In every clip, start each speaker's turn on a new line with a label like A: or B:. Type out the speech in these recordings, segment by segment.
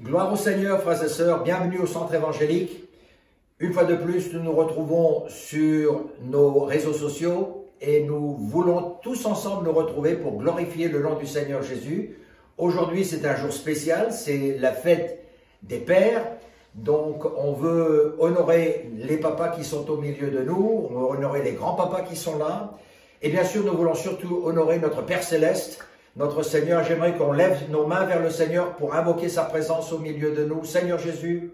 A: Gloire au Seigneur, frères et sœurs, bienvenue au Centre évangélique. Une fois de plus, nous nous retrouvons sur nos réseaux sociaux et nous voulons tous ensemble nous retrouver pour glorifier le nom du Seigneur Jésus. Aujourd'hui, c'est un jour spécial, c'est la fête des pères. Donc, on veut honorer les papas qui sont au milieu de nous, on veut honorer les grands-papas qui sont là. Et bien sûr, nous voulons surtout honorer notre Père Céleste, notre Seigneur. J'aimerais qu'on lève nos mains vers le Seigneur pour invoquer sa présence au milieu de nous. Seigneur Jésus,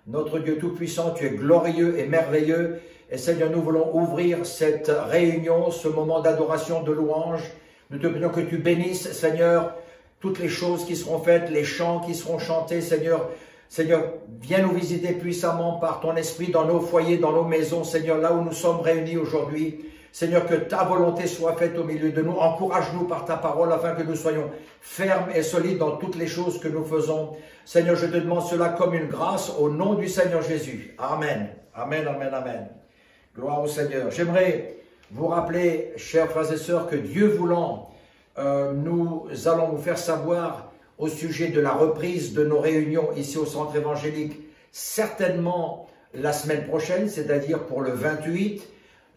A: notre Dieu Tout-Puissant, tu es glorieux et merveilleux. Et Seigneur, nous voulons ouvrir cette réunion, ce moment d'adoration, de louange. Nous te prions que tu bénisses, Seigneur, toutes les choses qui seront faites, les chants qui seront chantés, Seigneur. Seigneur, viens nous visiter puissamment par ton esprit dans nos foyers, dans nos maisons, Seigneur, là où nous sommes réunis aujourd'hui. Seigneur, que ta volonté soit faite au milieu de nous. Encourage-nous par ta parole afin que nous soyons fermes et solides dans toutes les choses que nous faisons. Seigneur, je te demande cela comme une grâce au nom du Seigneur Jésus. Amen. Amen, amen, amen. Gloire au Seigneur. J'aimerais vous rappeler, chers frères et sœurs, que Dieu voulant, nous allons vous faire savoir au sujet de la reprise de nos réunions ici au Centre évangélique, certainement la semaine prochaine, c'est-à-dire pour le 28.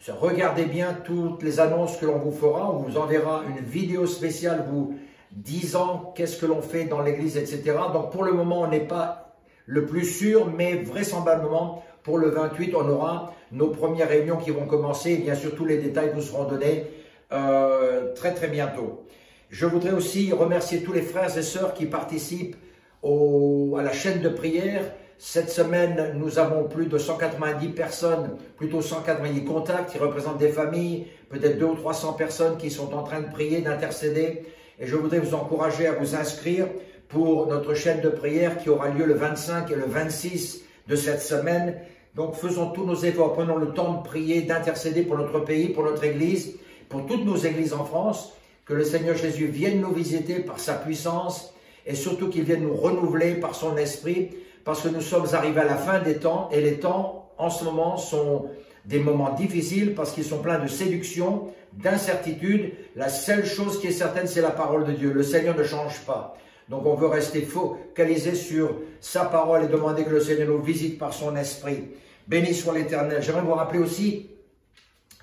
A: Regardez bien toutes les annonces que l'on vous fera. On vous enverra une vidéo spéciale vous disant qu'est-ce que l'on fait dans l'église, etc. Donc pour le moment, on n'est pas le plus sûr, mais vraisemblablement, pour le 28, on aura nos premières réunions qui vont commencer. Et bien sûr, tous les détails vous seront donnés très très bientôt. Je voudrais aussi remercier tous les frères et sœurs qui participent à la chaîne de prière. Cette semaine, nous avons plus de 190 personnes, plutôt 190 contacts qui représentent des familles, peut-être 200 ou 300 personnes qui sont en train de prier, d'intercéder. Et je voudrais vous encourager à vous inscrire pour notre chaîne de prière qui aura lieu le 25 et le 26 de cette semaine. Donc faisons tous nos efforts, prenons le temps de prier, d'intercéder pour notre pays, pour notre église, pour toutes nos églises en France. Que le Seigneur Jésus vienne nous visiter par sa puissance et surtout qu'il vienne nous renouveler par son esprit. Parce que nous sommes arrivés à la fin des temps et les temps en ce moment sont des moments difficiles parce qu'ils sont pleins de séduction, d'incertitude. La seule chose qui est certaine, c'est la parole de Dieu. Le Seigneur ne change pas. Donc on veut rester focalisé sur sa parole et demander que le Seigneur nous visite par son esprit. Béni soit l'Éternel. J'aimerais vous rappeler aussi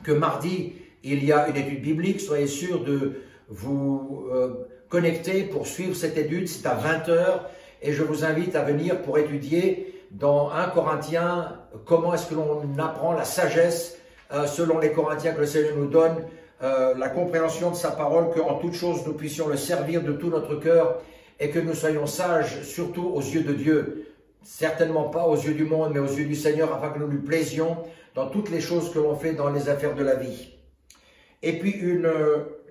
A: que mardi, il y a une étude biblique. Soyez sûrs de vous connecter pour suivre cette étude. C'est à 20 h. Et je vous invite à venir pour étudier dans 1 Corinthiens comment est-ce que l'on apprend la sagesse selon les Corinthiens que le Seigneur nous donne, la compréhension de sa parole, qu'en toute chose nous puissions le servir de tout notre cœur et que nous soyons sages surtout aux yeux de Dieu. Certainement pas aux yeux du monde mais aux yeux du Seigneur afin que nous lui plaisions dans toutes les choses que l'on fait dans les affaires de la vie. Et puis une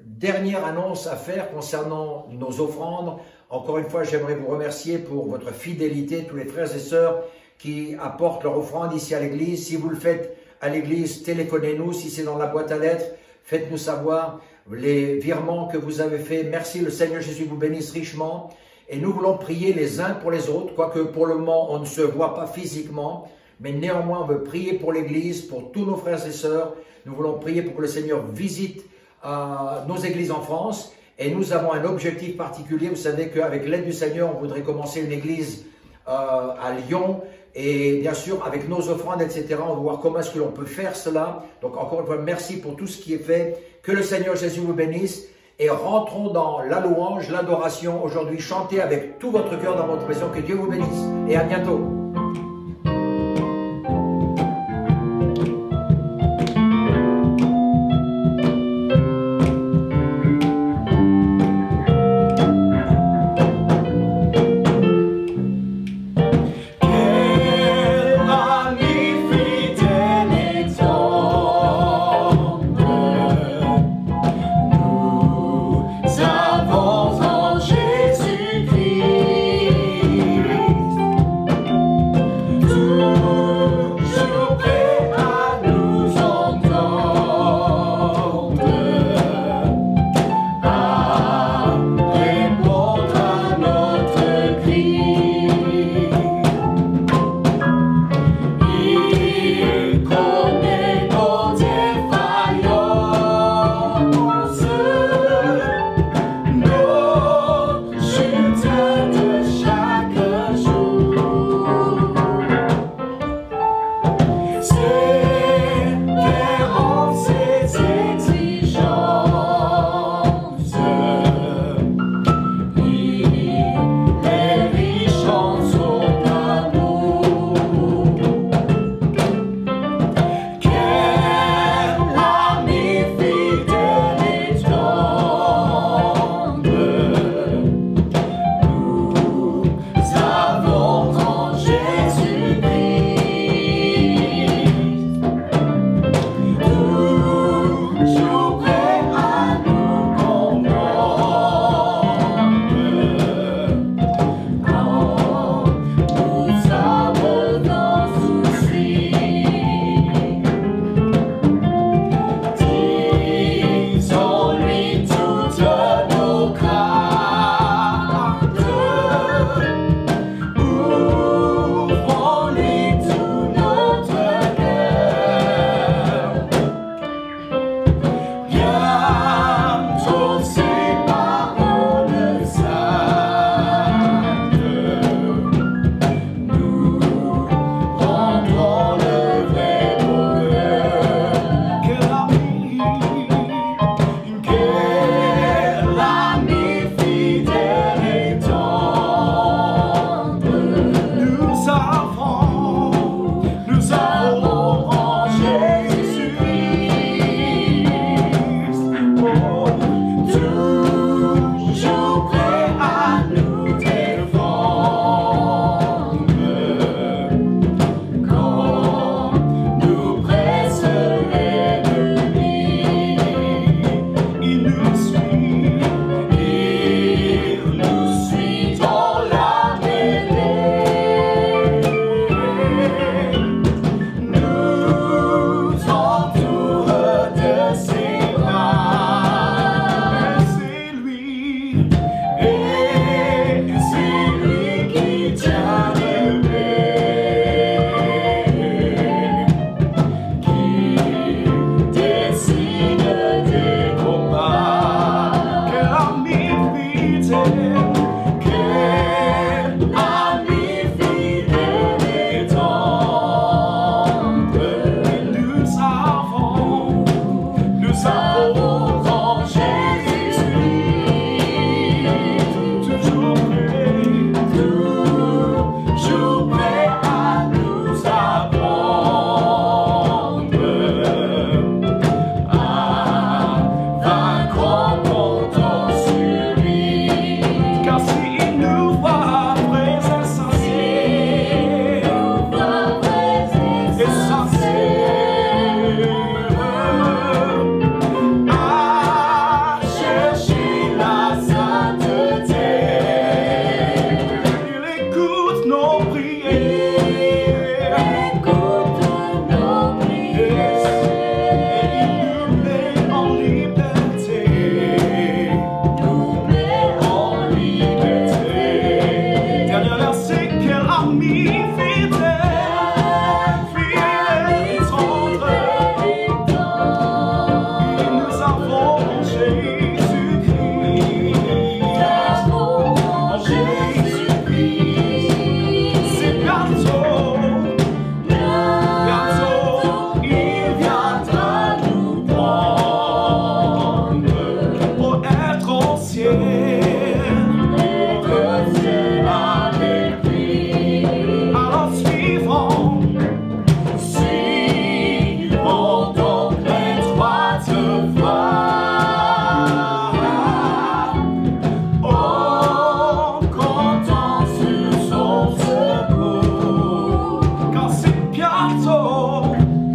A: dernière annonce à faire concernant nos offrandes. Encore une fois, j'aimerais vous remercier pour votre fidélité, tous les frères et sœurs qui apportent leur offrande ici à l'église. Si vous le faites à l'église, téléphonez-nous. Si c'est dans la boîte à lettres, faites-nous savoir les virements que vous avez faits. Merci, le Seigneur Jésus vous bénisse richement. Et nous voulons prier les uns pour les autres, quoique pour le moment, on ne se voit pas physiquement. Mais néanmoins, on veut prier pour l'église, pour tous nos frères et sœurs. Nous voulons prier pour que le Seigneur visite nos églises en France. Et nous avons un objectif particulier. Vous savez qu'avec l'aide du Seigneur, on voudrait commencer une église à Lyon. Et bien sûr, avec nos offrandes, etc., on va voir comment est-ce que l'on peut faire cela. Donc encore une fois, merci pour tout ce qui est fait. Que le Seigneur Jésus vous bénisse. Et rentrons dans la louange, l'adoration. Aujourd'hui, chantez avec tout votre cœur dans votre maison. Que Dieu vous bénisse. Et à bientôt.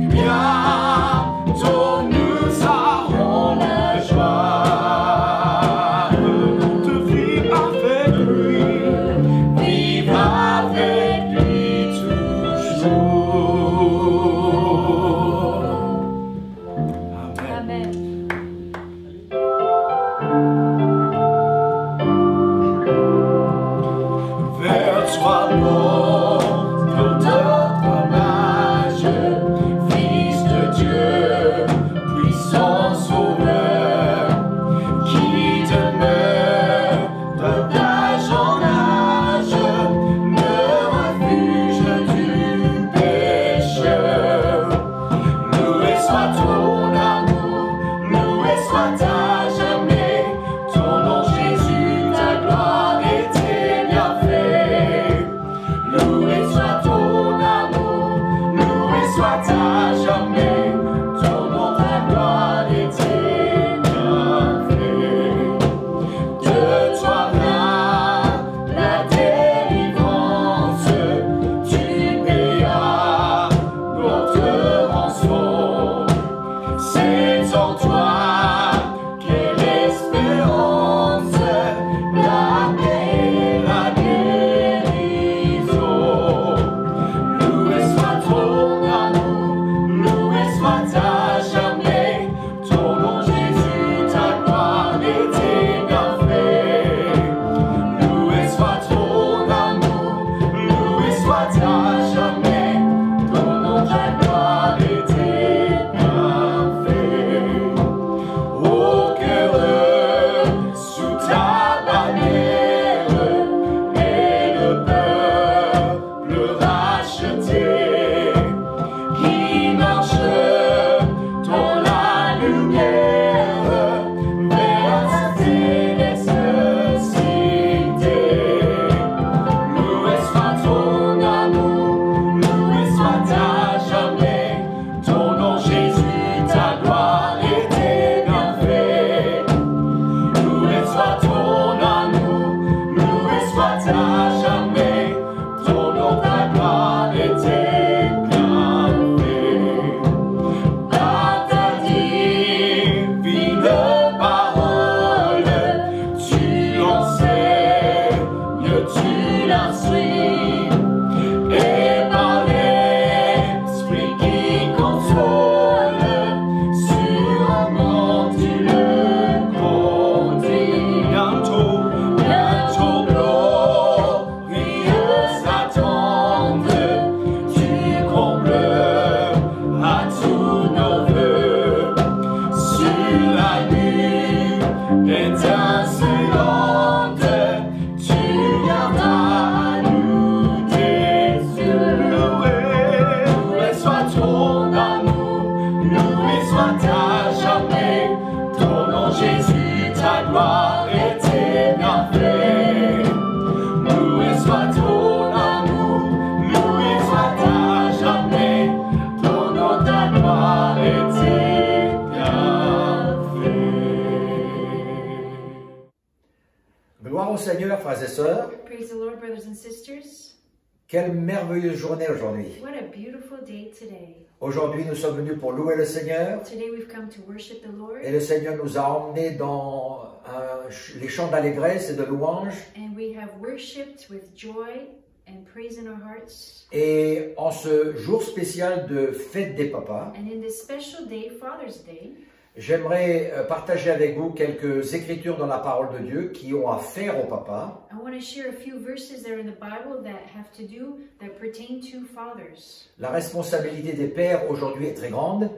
B: Bientôt nous aurons la joie de
A: Gloire au Seigneur, frères et sœurs.
B: Praise the Lord, brothers and sisters.
A: Quelle merveilleuse journée aujourd'hui.
B: What a beautiful day today.
A: Aujourd'hui, nous sommes venus pour louer le Seigneur.
B: Today we've come to worship the Lord.
A: Et le Seigneur nous a emmenés dans les chants d'allégresse et de louange.
B: And we have worshipped with joy and praise in our hearts.
A: Et en ce jour spécial de fête des papas,
B: And in this special day, Father's Day,
A: j'aimerais partager avec vous quelques écritures dans la parole de Dieu qui ont affaire au papa.
B: I want to share a few verses there in the Bible that pertain to fathers.
A: La responsabilité des pères aujourd'hui est très grande.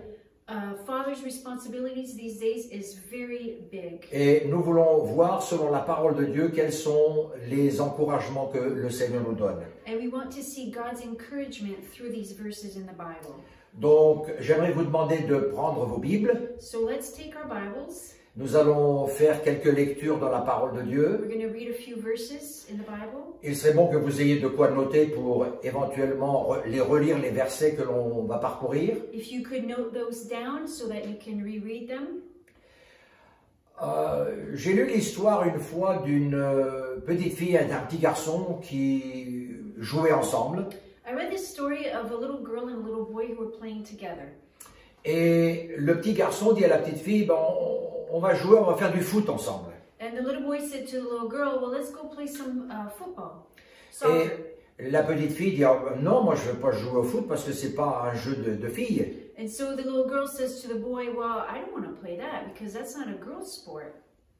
B: Fathers' responsibilities these days is very big.
A: Et nous voulons voir, selon la parole de Dieu, quels sont les encouragements que le Seigneur nous donne.
B: And we want to see God's encouragement through these verses in the Bible.
A: Donc, j'aimerais vous demander de prendre vos Bibles.
B: So let's take our Bibles.
A: Nous allons faire quelques lectures dans la parole de Dieu.
B: We're going to read a few verses in the Bible.
A: Il serait bon que vous ayez de quoi noter pour éventuellement relire les versets que l'on va parcourir.
B: If you could note those down so that you can reread them.
A: J'ai lu l'histoire une fois d'une petite fille et d'un petit garçon qui jouaient ensemble.
B: I read this story of a little girl and a little boy who were playing together.
A: Et le petit garçon dit à la petite fille, ben, on va jouer, on va faire du foot ensemble.
B: And the little boy said to the little girl, well, let's go play some football. Soccer.
A: Et la petite fille dit, ah, non, moi je ne veux pas jouer au foot parce que c'est pas un jeu de filles.
B: And so the little girl says to the boy, well, I don't want to play that because that's not a girl's sport.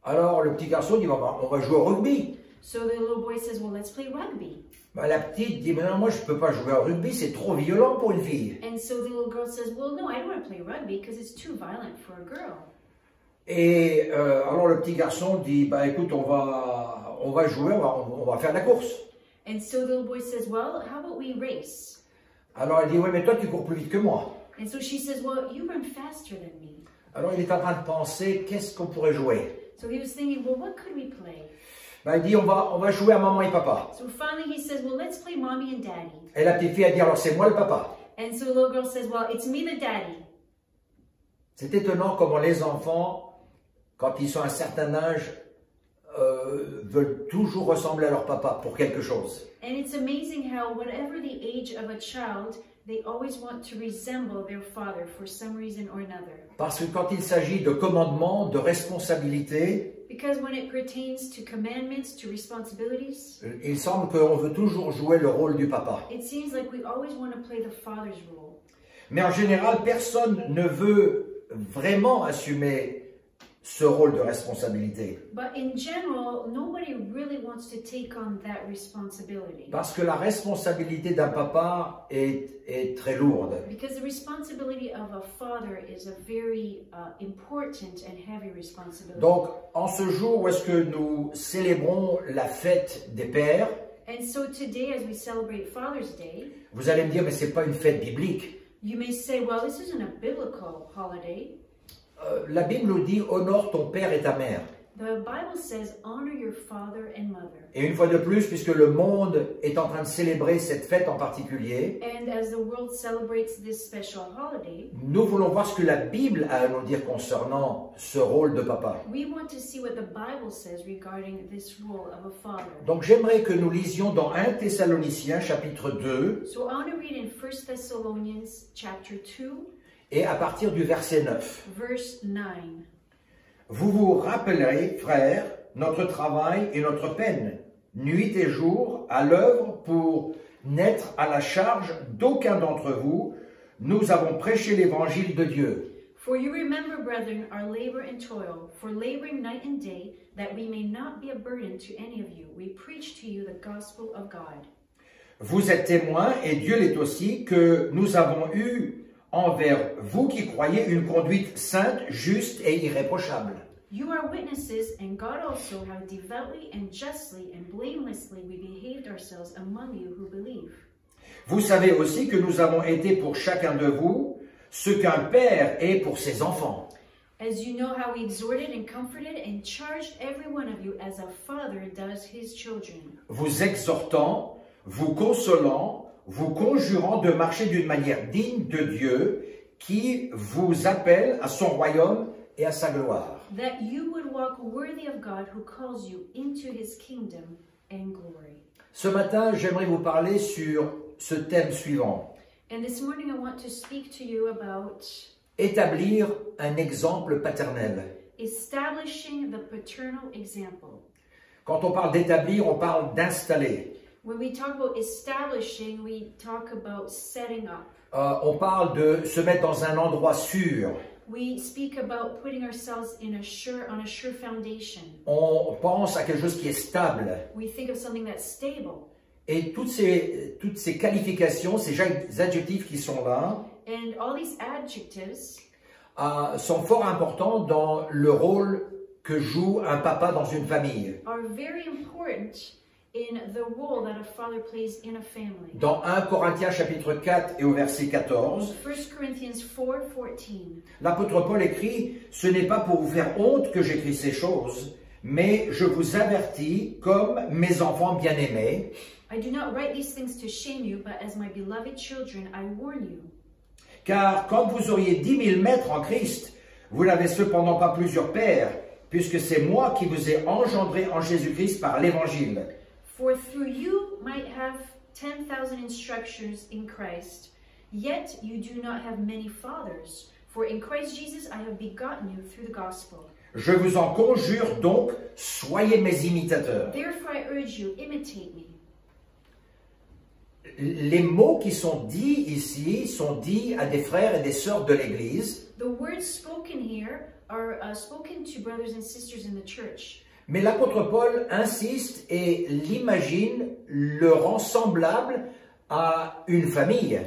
A: Alors le petit garçon dit, on va jouer au rugby.
B: So the little boy says, well, let's play rugby.
A: Ben, la petite dit, mais non, moi je ne peux pas jouer au rugby, c'est trop violent pour une fille.
B: And so the little girl says, well, no, I don't want to play rugby because it's too violent for a girl.
A: Et alors le petit garçon dit, bah écoute, on va jouer, on va faire la course.
B: And so the little boy says, well, how about we race?
A: Alors elle dit, ouais, mais toi tu cours plus vite que moi.
B: And so she says, well, you run faster than me.
A: Alors il est en train de penser, qu'est-ce qu'on pourrait jouer?
B: So he was thinking, well, what could we play?
A: Ben, il dit, on va jouer à maman et papa.
B: So finally he says, well, let's play mommy and daddy.
A: Et la petite fille a dit, alors c'est moi le papa.
B: And so the little girl says, well, it's me the daddy.
A: C'est étonnant comment les enfants, quand ils sont à un certain âge, veulent toujours ressembler à leur papa pour quelque chose.
B: And it's amazing how whatever the age of a child, they always want to resemble their father for some reason or another.
A: Parce que quand il s'agit de commandements, de responsabilités,
B: Because when it pertains to commandments, to responsibilities,
A: il semble qu'on veut toujours jouer le rôle du papa.
B: it seems like we always want to play the father's role.
A: Mais en général, personne ne veut vraiment assumer ce rôle de responsabilité.
B: But in general, nobody really wants to take on that responsibility.
A: Parce que la responsabilité d'un papa est très lourde.
B: Because the responsibility of a father is a very important and heavy responsibility.
A: Donc, en ce jour où est-ce que nous célébrons la fête des pères,
B: And so today, as we celebrate Father's Day,
A: vous allez me dire, mais c'est pas une fête biblique.
B: you may say, well, this isn't a biblical holiday.
A: La Bible nous dit, honore ton père et ta mère.
B: The Bible says, honor your father and mother.
A: Et une fois de plus, puisque le monde est en train de célébrer cette fête en particulier,
B: And as the world celebrates this special holiday,
A: nous voulons voir ce que la Bible a à nous dire concernant ce rôle de papa.
B: we want to see what the Bible says regarding this role of a father.
A: Donc j'aimerais que nous lisions dans 1 Thessaloniciens chapitre 2
B: So I want to read in 1 Thessalonians chapter 2,
A: et à partir du verset 9.
B: verse 9.
A: Vous vous rappellerez, frères, notre travail et notre peine, nuit et jour, à l'œuvre pour n'être à la charge d'aucun d'entre vous. Nous avons prêché l'évangile de Dieu.
B: For you remember, brethren, our labor and toil, for laboring night and day, that we may not be a burden to any of you. We preach to you the gospel of God.
A: Vous êtes témoins, et Dieu l'est aussi, que nous avons eu envers vous qui croyez une conduite sainte, juste et irréprochable.
B: You are witnesses, and God also, how devoutly and justly and blamelessly we behaved ourselves among you who believe.
A: Vous savez aussi que nous avons été pour chacun de vous ce qu'un père est pour ses enfants.
B: As you know how we exhorted and comforted and charged every one of you as a father does his children.
A: Vous exhortant, vous consolant, vous conjurant de marcher d'une manière digne de Dieu qui vous appelle à son royaume et à sa gloire.
B: that you would walk worthy of God who calls you into his kingdom and glory.
A: Ce matin, j'aimerais vous parler sur ce thème suivant.
B: And this morning I want to speak to you about
A: Établir un exemple paternel.
B: establishing the paternal example.
A: Quand on parle d'établir, on parle d'installer.
B: When we talk about establishing, we talk about setting up.
A: On parle de se mettre dans un endroit sûr.
B: We speak about putting ourselves on a sure foundation.
A: On pense à quelque chose qui est stable.
B: We think of something that's stable.
A: Et toutes ces qualifications, ces adjectifs qui sont là,
B: And all these adjectives
A: sont fort importants dans le rôle que joue un papa dans une famille.
B: are very important in the role that a father plays in a family.
A: Dans 1 Corinthiens chapitre 4 et au verset 14,
B: 1 Corinthians 4:14.
A: l'apôtre Paul écrit « Ce n'est pas pour vous faire honte que j'écris ces choses, mais je vous avertis comme mes enfants bien-aimés.
B: I do not write these things to shame you, but as my beloved children, I warn you.
A: Car quand vous auriez 10 000 maîtres en Christ, vous n'avez cependant pas plusieurs pères, puisque c'est moi qui vous ai engendré en Jésus-Christ par l'Évangile.
B: For through you might have 10,000 instructors in Christ, yet you do not have many fathers. For in Christ Jesus I have begotten you through the gospel.
A: Je vous en conjure donc, soyez mes imitateurs.
B: Therefore I urge you, imitate me.
A: Les mots qui sont dits ici sont dits à des frères et des sœurs de l'Église,
B: The words spoken here are spoken to brothers and sisters in the church.
A: mais l'apôtre Paul insiste et l'imagine, le rend semblable à une famille.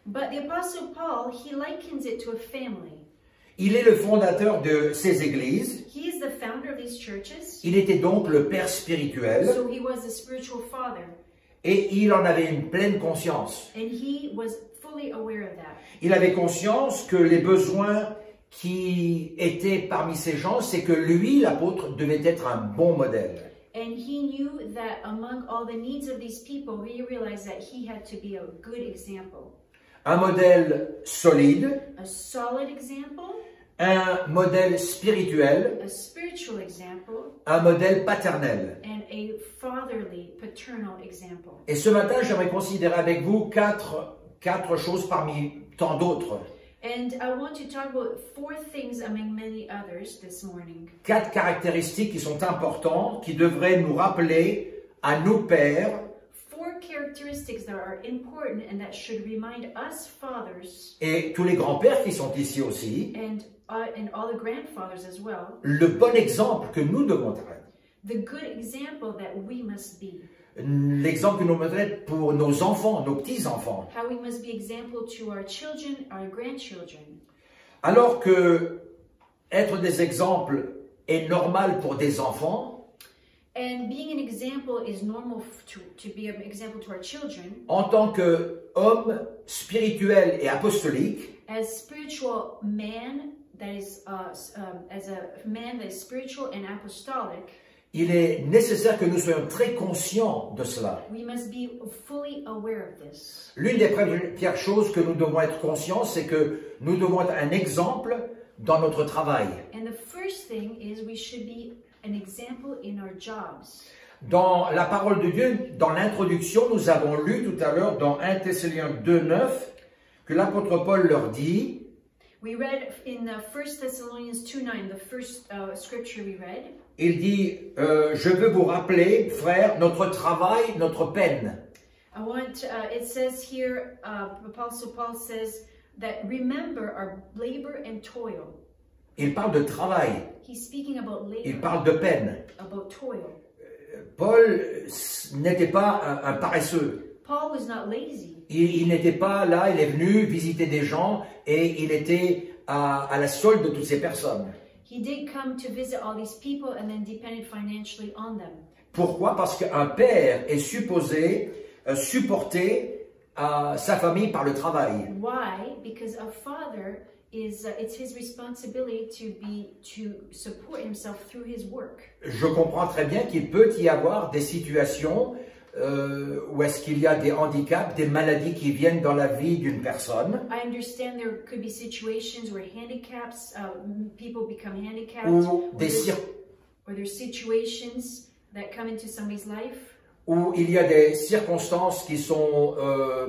B: But the Apostle Paul, he likens it to a family.
A: Il est le fondateur de ces églises,
B: He is the founder of these churches,
A: il était donc le père spirituel
B: so he was the spiritual father,
A: et il en avait une pleine conscience.
B: and he was fully aware of that.
A: Il avait conscience que les besoins qui étaient parmi ces gens, c'est que lui, l'apôtre, devait être un bon modèle.
B: And he knew that among all the needs of these people, he realized that he had to be a good example.
A: Un modèle solide,
B: A solid example,
A: un modèle spirituel,
B: a spiritual example,
A: un modèle paternel.
B: and a fatherly, paternal example.
A: Et ce matin, j'aimerais considérer avec vous quatre choses parmi tant d'autres.
B: And I want to talk about 4 things among many others this morning.
A: 4 caractéristiques qui sont importantes, qui devraient nous rappeler à nos pères
B: 4 characteristics that are important and that should remind us fathers
A: et tous les grands-pères qui sont ici aussi,
B: and all the grandfathers as well,
A: le bon exemple que nous devons être.
B: the good example that we must be.
A: L'exemple que nous devons être pour nos enfants, nos petits-enfants.
B: How we must be example to our children, our grandchildren.
A: Alors que être des exemples est normal pour des enfants,
B: And being an example is normal to be an example to our children.
A: en tant qu'homme spirituel et apostolique,
B: As spiritual man that is, as a man that is spiritual and apostolic,
A: il est nécessaire que nous soyons très conscients de cela.
B: we must be fully aware of this.
A: L'une des premières choses que nous devons être conscients, c'est que nous devons être un exemple dans notre travail.
B: And the first thing is we should be an example in our jobs.
A: Dans la parole de Dieu, dans l'introduction, nous avons lu tout à l'heure dans 1 Thessaloniciens 2:9 que l'apôtre Paul leur dit,
B: We read in 1 Thessalonians 2:9, the first scripture we read.
A: il dit, je veux vous rappeler, frères, notre travail, notre peine.
B: It says here, Apostle Paul says that remember our labor and toil.
A: Il parle de travail,
B: He's speaking about labor,
A: il parle de peine.
B: about toil.
A: Paul n'était pas un paresseux.
B: Paul was not lazy.
A: Il n'était pas là, il est venu visiter des gens et il était à la solde de toutes ces personnes.
B: He did come to visit all these people and then depended financially on them.
A: Pourquoi? Parce qu'un père est supposé supporter sa famille par le travail.
B: Why? Because a father is it's his responsibility to support himself through his work.
A: Je comprends très bien qu'il peut y avoir des situations où est-ce qu'il y a des handicaps, des maladies qui viennent dans la vie d'une personne,
B: I understand there could be situations where people become handicapped,
A: ou
B: or there's situations that come into somebody's life,
A: où il y a des circonstances qui sont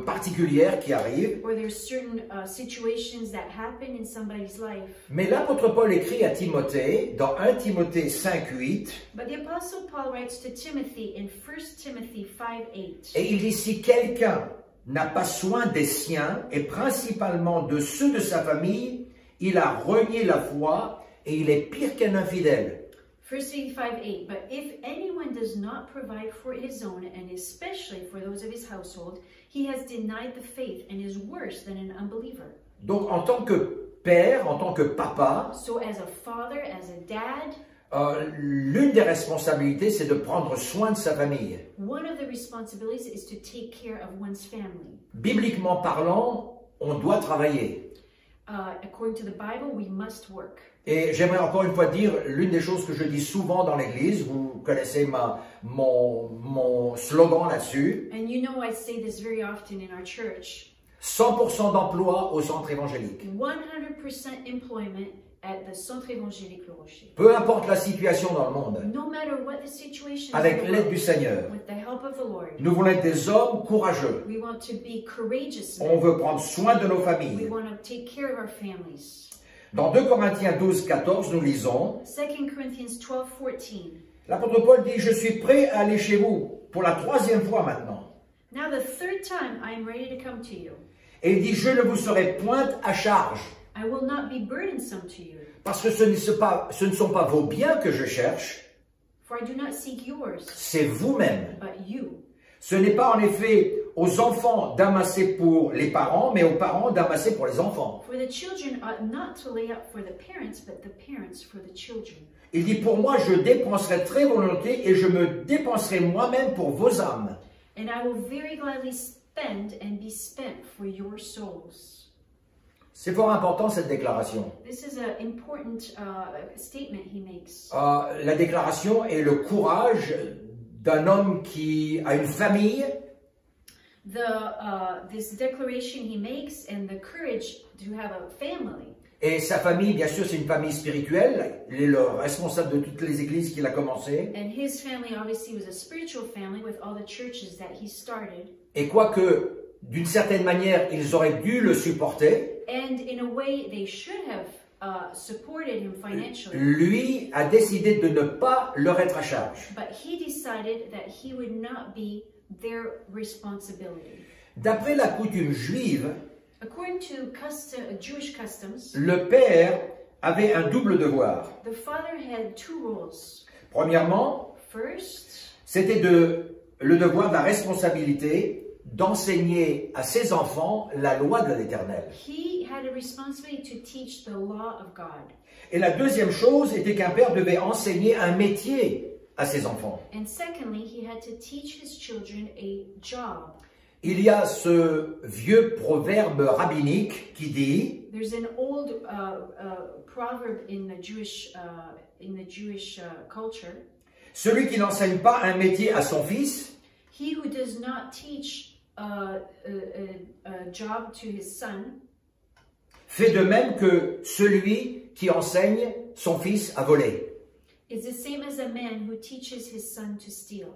A: particulières qui arrivent.
B: or there's certain situations that happen in somebody's life.
A: Mais l'apôtre Paul écrit à Timothée, dans 1 Timothée 5:8,
B: But the Apostle Paul writes to Timothy in 1 Timothy 5:8.
A: et il dit, si quelqu'un n'a pas soin des siens, et principalement de ceux de sa famille, il a renié la foi, et il est pire qu'un infidèle.
B: 1 Timothy 5:8. But if anyone does not provide for his own, and especially for those of his household, he has denied the faith and is worse than an unbeliever.
A: Donc en tant que père, en tant que papa,
B: So as a father, as a dad,
A: l'une des responsabilités, c'est de prendre soin de sa famille.
B: one of the responsibilities is to take care of one's family.
A: Bibliquement parlant, on doit travailler.
B: According to the Bible, we must work.
A: Et j'aimerais encore une fois dire l'une des choses que je dis souvent dans l'église, vous connaissez mon slogan là-dessus,
B: And you know I say this very often in our church.
A: 100% d'emploi au centre évangélique.
B: 100% employment at the Centre Évangélique Le Rocher.
A: Peu importe la situation dans le monde,
B: No matter what the situation
A: avec
B: is,
A: l'aide du Seigneur,
B: with the help of the Lord,
A: nous voulons être des hommes courageux.
B: we want to be courageous
A: On
B: men.
A: veut prendre soin de nos
B: We
A: familles.
B: want to take care of our families.
A: Dans 2 Corinthiens 12:14, nous lisons,
B: 2 Corinthians 12:14.
A: l'apôtre Paul dit, je suis prêt à aller chez vous pour la 3e fois maintenant.
B: Now the third time I am ready to come to you.
A: Et il dit, je ne vous serai point à charge,
B: I will not be burdensome to you,
A: parce que ce ne sont pas vos biens que je cherche,
B: for I do not seek yours,
A: c'est vous-même.
B: but you.
A: Ce n'est pas en effet aux enfants d'amasser pour les parents, mais aux parents d'amasser pour les enfants.
B: For the children ought not to lay up for the parents, but the parents for the children.
A: Il dit, pour moi, je dépenserai très volontiers et je me dépenserai moi-même pour vos âmes.
B: And I will very gladly spend and be spent for your souls.
A: C'est fort important cette déclaration.
B: This is an important statement he makes.
A: La déclaration est le courage d'un homme qui a une famille,
B: This declaration he makes and the courage to have a family.
A: et sa famille, bien sûr, c'est une famille spirituelle. Il est le responsable de toutes les églises qu'il a commencées.
B: And his family obviously was a spiritual family with all the churches that he started.
A: Et quoique, d'une certaine manière, ils auraient dû le supporter,
B: And in a way, they should have supported him financially.
A: lui a décidé de ne pas leur être à charge.
B: But he decided that he would not be their responsibility.
A: D'après la coutume juive,
B: According to Jewish customs,
A: le père avait un double devoir.
B: the father had two roles.
A: Premièrement,
B: First,
A: c'était le devoir de la responsabilité d'enseigner à ses enfants la loi de l'Éternel.
B: he had a responsibility to teach the law of God.
A: Et la deuxième chose était qu'un père devait enseigner un métier à ses enfants.
B: And secondly, he had to teach his children a job.
A: Il y a ce vieux proverbe rabbinique qui dit
B: There's an old proverb in the Jewish culture.
A: celui qui n'enseigne pas un métier à son fils
B: He who does not teach a job to his son
A: fait de même que celui qui enseigne son fils à voler.
B: is the same as a man who teaches his son to steal.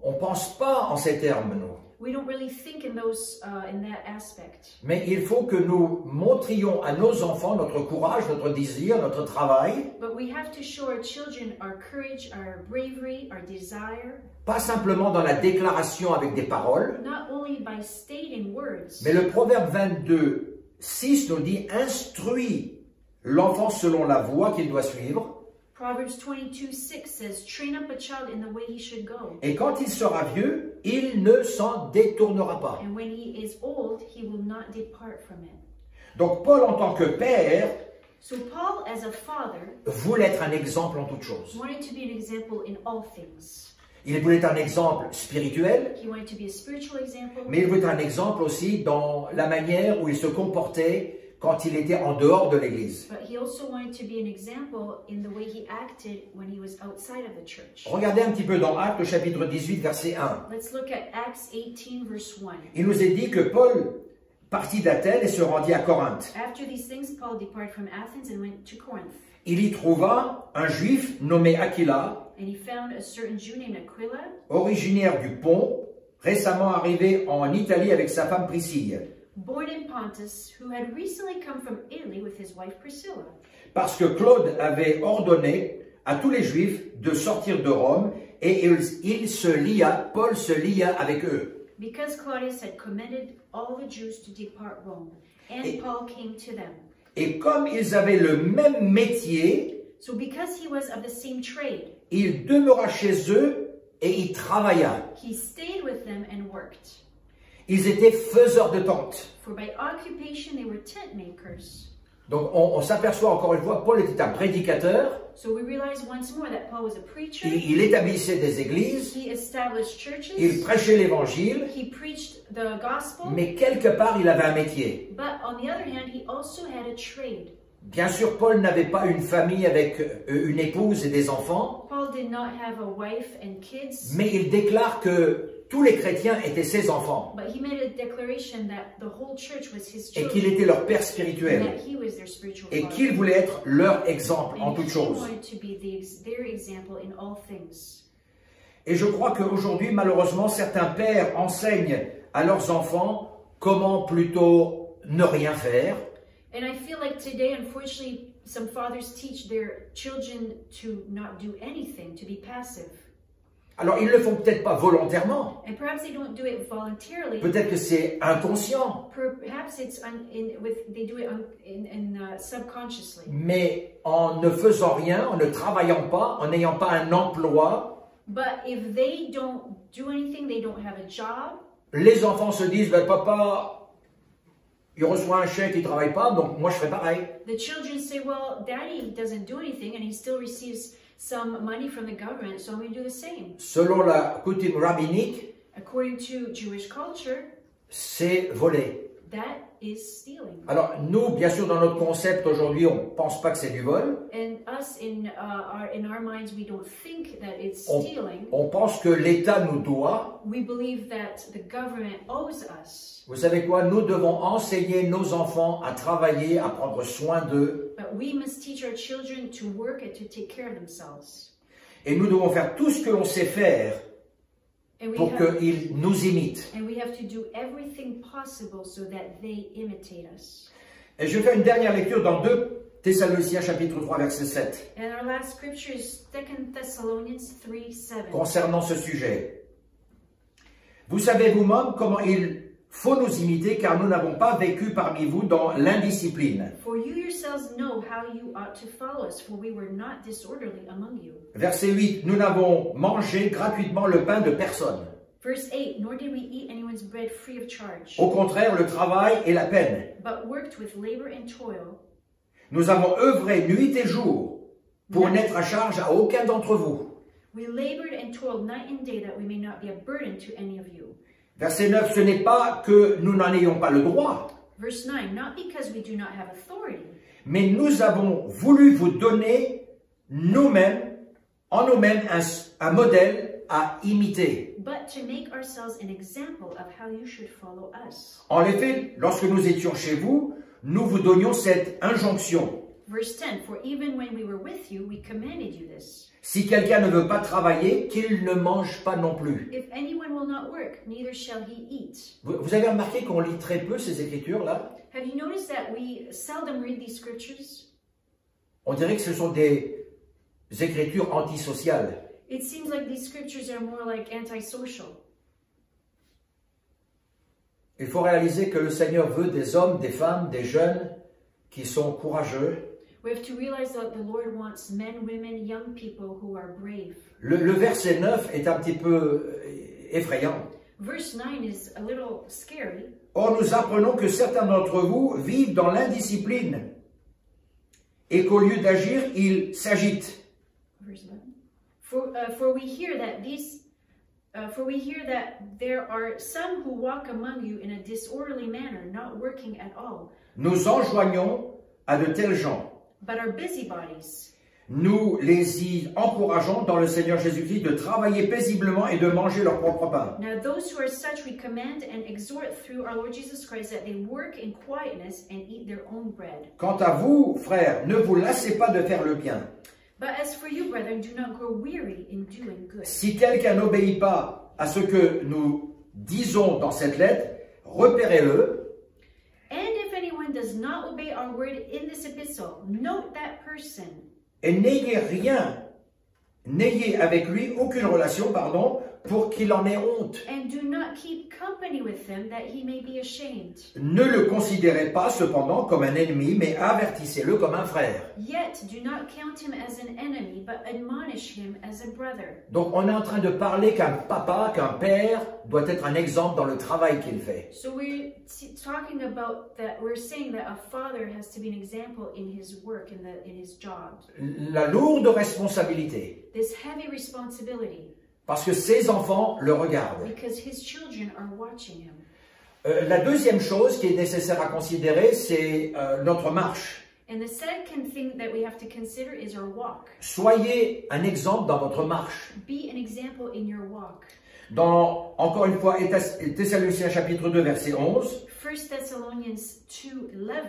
A: On pense pas en ces termes, nous.
B: We don't really think in that aspect.
A: Mais il faut que nous montrions à nos enfants notre courage, notre désir, notre travail,
B: But we have to show our children our courage, our bravery, our desire,
A: pas simplement dans la déclaration avec des paroles,
B: not only by stating words,
A: mais le proverbe 22:6 nous dit « Instruis l'enfant selon la voie qu'il doit suivre,
B: Proverbs 22:6 says, train up a child in the way he should go.
A: et quand il sera vieux, il ne s'en détournera pas.
B: And when he is old, he will not depart from it. »
A: Donc Paul, en tant que père,
B: So Paul, as a father,
A: voulait être un exemple en toutes choses.
B: wanted to be an example in all things.
A: Il voulait être un exemple spirituel,
B: He wanted to be a spiritual example,
A: mais il voulait être un exemple aussi dans la manière où il se comportait quand il était en dehors de l'Église.
B: But he also wanted to be an example in the way he acted when he was outside of the church.
A: Regardez un petit peu dans Actes, au chapitre 18, verset 1.
B: Let's look at Acts 18, verse 1.
A: Il nous est dit que Paul partit d'Athènes et se rendit à Corinthe.
B: After these things, Paul departed from Athens and went to Corinth.
A: Il y trouva un juif nommé Aquila,
B: And he found a certain Jew named Aquila,
A: originaire du Pont, récemment arrivé en Italie avec sa femme Priscille.
B: born in Pontus, who had recently come from Italy with his wife Priscilla.
A: Parce que Claude avait ordonné à tous les Juifs de sortir de Rome et Paul se lia avec eux.
B: Because Claudius had commanded all the Jews to depart Rome, and Paul came to them.
A: Et comme ils avaient le même métier,
B: So because he was of the same trade,
A: il demeura chez eux et y travailla.
B: he stayed with them and worked.
A: Ils étaient faiseurs de tentes.
B: For by occupation they were tent makers.
A: Donc on s'aperçoit encore une fois, Paul était un prédicateur,
B: So we realize once more that Paul was a preacher.
A: il établissait des églises,
B: He established churches.
A: il prêchait l'évangile,
B: He preached the gospel.
A: mais quelque part il avait un métier.
B: But on the other hand, he also had a trade.
A: Bien sûr, Paul n'avait pas une famille avec une épouse et des enfants,
B: Paul did not have a wife and kids.
A: mais il déclare que tous les chrétiens étaient ses enfants
B: But he made a declaration that the whole church was his
A: et
B: children.
A: qu'il était leur père
B: And
A: spirituel
B: that he was their spiritual
A: et
B: father.
A: qu'il voulait être leur exemple en
B: And
A: toutes
B: he
A: choses.
B: wanted to be their example in all things.
A: Et je crois qu'aujourd'hui, malheureusement, certains pères enseignent à leurs enfants comment plutôt ne rien faire,
B: And I feel like today, unfortunately, some fathers teach their children to not do anything, to be passive.
A: Alors, ils ne le font peut-être pas volontairement.
B: And perhaps they don't do it voluntarily.
A: Peut-être que c'est inconscient.
B: Perhaps it's they do it subconsciously.
A: Mais en ne faisant rien, en ne travaillant pas, en n'ayant pas un emploi,
B: But if they don't do anything, they don't have a job.
A: les enfants se disent, ben, papa, il reçoit un chèque, il ne travaille pas, donc moi je ferai pareil.
B: The children say, well, daddy doesn't do anything and he still receives some money from the government, so I'm going to do the same.
A: Selon la coutume rabbinique,
B: According to Jewish culture,
A: c'est voler.
B: that is stealing.
A: Alors nous, bien sûr, dans notre concept aujourd'hui, on ne pense pas que c'est du vol.
B: And us, in our minds, we don't think that it's
A: On,
B: stealing.
A: on pense que l'État nous doit.
B: We believe that the government owes us.
A: Vous savez quoi? Nous devons enseigner nos enfants à travailler, à prendre soin d'eux.
B: But we must teach our children to work and to take care of themselves.
A: Et nous devons faire tout ce que l'on sait faire
B: And we,
A: pour
B: have,
A: qu'ils nous imitent.
B: and we have to do everything possible so that they imitate us.
A: Et je fais une dernière lecture dans 2 Thessaloniciens chapitre 3 verset 7
B: And our last scripture is 2 Thessalonians 3:7.
A: concernant ce sujet. Vous savez vous-même comment il faut nous imiter car nous n'avons pas vécu parmi vous dans l'indiscipline.
B: For you yourselves know how you ought to follow us, for we were not disorderly among you.
A: Verset 8, nous n'avons mangé gratuitement le pain de personne.
B: Verse 8, nor did we eat anyone's bread free of charge,
A: Au contraire, le travail et la peine.
B: but worked with labor and toil.
A: Nous avons œuvré nuit et jour pour n'être à charge à aucun d'entre vous.
B: We labored and toiled night and day that we may not be a burden to any of you.
A: Verset 9, ce n'est pas que nous n'en ayons pas le droit,
B: Verse 9, not because we do not have authority,
A: mais nous avons voulu vous donner en nous-mêmes un modèle à imiter.
B: but to make ourselves an example of how you should follow us.
A: En effet, lorsque nous étions chez vous, nous vous donnions cette injonction.
B: Verse 10, for even when we were with you, we commanded you this.
A: Si quelqu'un ne veut pas travailler, qu'il ne mange pas non plus.
B: If anyone will not work, neither shall he eat.
A: Vous avez remarqué qu'on lit très peu ces écritures-là?
B: Have you noticed that we seldom read these scriptures?
A: On dirait que ce sont des écritures antisociales.
B: It seems like these scriptures are more like antisocial.
A: Il faut réaliser que le Seigneur veut des hommes, des femmes, des jeunes qui sont courageux.
B: We have to realize that the Lord wants men, women, young people who are brave.
A: Le verset 9 est un petit peu effrayant.
B: Verse 9 is a little scary.
A: Or, nous apprenons que certains d'entre vous vivent dans l'indiscipline et qu'au lieu d'agir, ils s'agitent.
B: Verse 11. For we hear that there are some who walk among you in a disorderly manner, not working at all,
A: nous enjoignons à de tels gens.
B: but are busybodies.
A: Nous les y encourageons dans le Seigneur Jésus-Christ de travailler paisiblement et de manger leur propre pain.
B: Now those who are such we command and exhort through our Lord Jesus Christ that they work in quietness and eat their own bread.
A: Quant à vous, frères, ne vous lassez pas de faire le bien.
B: But as for you, brethren, do not grow weary in doing good.
A: Si quelqu'un n'obéit pas à ce que nous disons dans cette lettre, repérez-le.
B: And if anyone does not obey our word in this epistle, note that person.
A: Et n'ayez avec lui aucune relation, pour qu'il en ait honte.
B: And do not keep company with him, that he may be ashamed.
A: Ne le considérez pas cependant comme un ennemi, mais avertissez-le comme un frère.
B: Yet do not count him as an enemy, but admonish him as a brother.
A: Donc on est en train de parler qu'un papa, qu'un père doit être un exemple dans le travail qu'il fait.
B: So we're talking about that. We're saying that a father has to be an example in his work, in his job.
A: La lourde responsabilité,
B: This heavy responsibility,
A: parce que ses enfants le regardent.
B: because his children are watching him.
A: La deuxième chose qui est nécessaire à considérer, c'est notre marche.
B: And the second thing that we have to consider is our walk.
A: Soyez un exemple dans votre marche.
B: Be an example in your walk.
A: Dans, encore une fois, Thessaloniciens chapitre 2, verset 11,
B: 1 Thessalonians 2:11,